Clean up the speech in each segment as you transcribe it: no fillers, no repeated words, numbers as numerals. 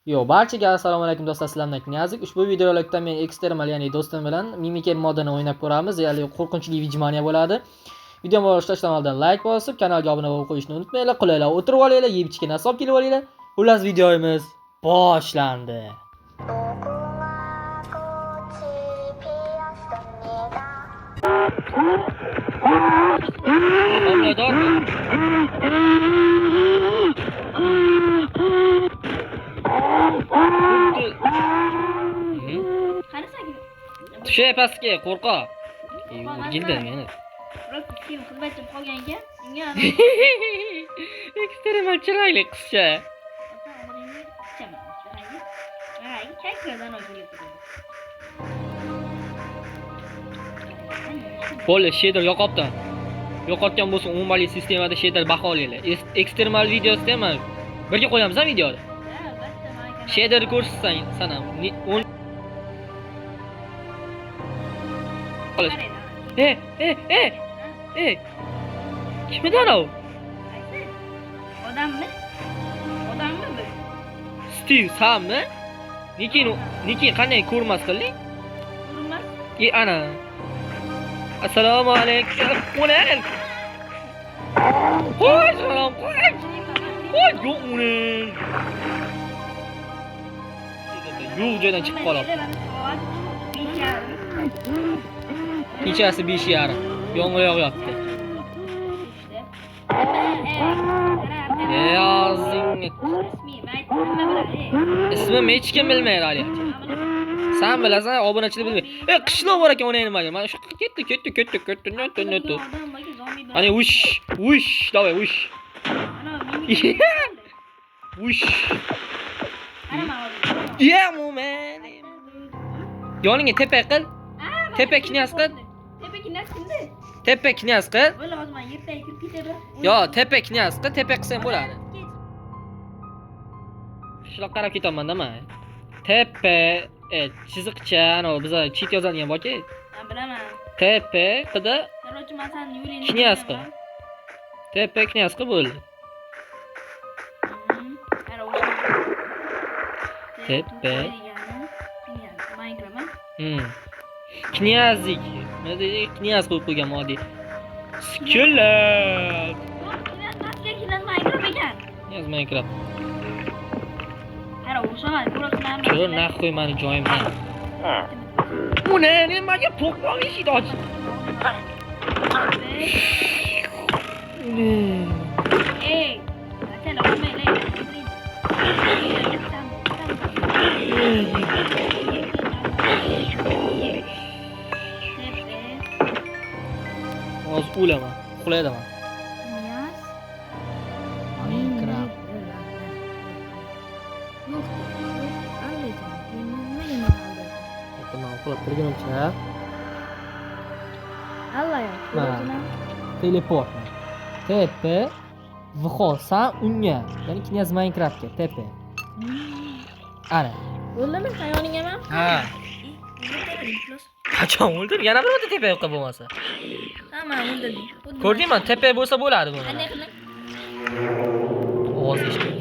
Yo, barchaga assalomu alaykum do'stlar, sizlardan Knyazlik. Ushbu videorolikda men ekstremal, ya'ni do'stim bilan Mimikry modini o'ynab ko'ramiz. Ya'ni qo'rqinchli vijmaniya bo'ladi. Videoni boshlashdan oldin like bosib, kanalga obuna bo'lib qo'yishni unutmanglar. Qulaylar o'tirib olinglar, yeb ichgan narsa olib kelib olinglar. Xullas videomiz boshlandi. Tushay pastga qo'rqoq. Gildi meni. Kim xizmatchim qolgan-ku? Unga Ekstremal chiroyli qizcha. Bo'ldi, shader yo'qotdim. Yo'qotgan bo'lsa umumiy sistemada shader baho olinglar. Ekstremal videosi emas. Birga qo'yamiz-a videoni? Shader ko'rsatsang sana 10 Kimdan o? Odammi? Odammi bu? Steve Sammi? Niki qanday ko'rmas qilding? Ko'rmas. Ana. Assalomu alaykum. O'lan. Qo'y, salom, qo'y. Qo'y, yo'q uni. Yo'q joydan chiqib qoladi. Kechasi 5:30. Yomg'ir yog'yapti. Yozing. Ismim hech kim bilmaydi hali. Sen bilasan, obunachilik bilmaydi. Qishloq bor ekan, o'ynayman men. Mana shu ketdi. Ana ush, davay ush. Ush. Yeah, man. Yoningga tepa qil. Tepa knyaz qil. Tepa knyaz kimdi? Tepa knyaz qil. Bo'la hozir men yerdan kirib ketaman. Yo, tepa knyaz qil, tepa qilsang bo'ladi. Shunday qarab ketaman-da men. Tepa, chiziqcha, ana biza chit yozadigan borki. Men bilaman. Tepa qildi. Qarorchi, men sen yo'lingni Knyaz qil. Tepa knyaz qil bo'ldi. Tepa. Knyazik. Mana knyaz qo'yib qo'ygan moddiy. Skelet. Knyaz Minecraft. Qara, o'shaman, ko'raqman. Ko'r naxo'y meni joyimdan. Uni nimaga to'qmoq eshik och? Ey, sen olmaylar. Hozir o'laman, uxlaydaman. Minecraft. Tamam, uxlab turgunimcha. Allah Teleport. Tepe vxosan unga. Ya'ni Knyaz Minecraftga tepe. Ana. O'ldimi xayolingaman? Ha. Qachon o'ldir? Yana bir marta tepa yo'qqa bo'lmasa. Tamam, o'ldirdim. Ko'rdingmi? Tepa bo'lsa bo'ladi bu. Qanday qilib? Ovoz eshitdim.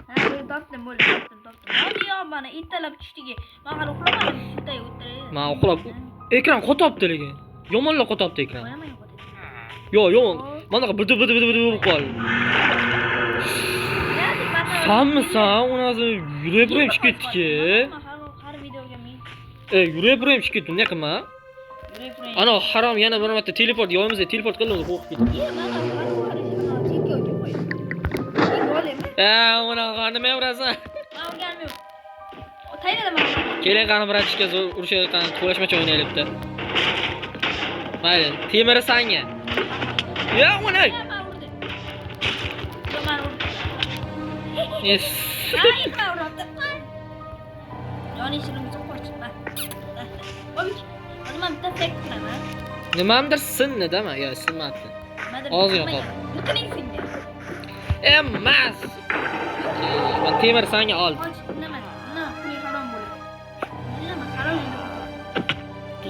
Ha, topdim, bo'ldi, topdim. Hadi yo, mana ittalab tushdigi. Men hali uxlamadim, shunday o'tirib. Men uxlab ekran qotibdi lekin. Yomonlar qotibdi ekran. Yomon. Mana bidu bo'lib qoldi. Sanmisan, unazi yurib chiqib ketdi-ki. Har videoga men. Yurib chiqib ketdi, nima qilma? Ana harom yana bir marta teleport yo'yimiz, teleport qildim, qo'rqib ketdim. Unaqa nima urasan? Men o'rganib yo'q. Tayyorladim. Keling, qani bratishga urushayotgan qo'lashmacha o'ynaylik-da. Mayli, temiri sanga. Ya, uni. Yes. Nimamdir sinni dema, yo sinmabdi. Og'zingga qol. Emas. Men temir sanga ol.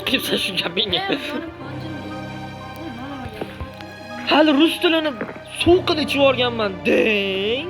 Kimsa shu gapingga. Hali rus tilini so'qida ichib yuborganman, deng.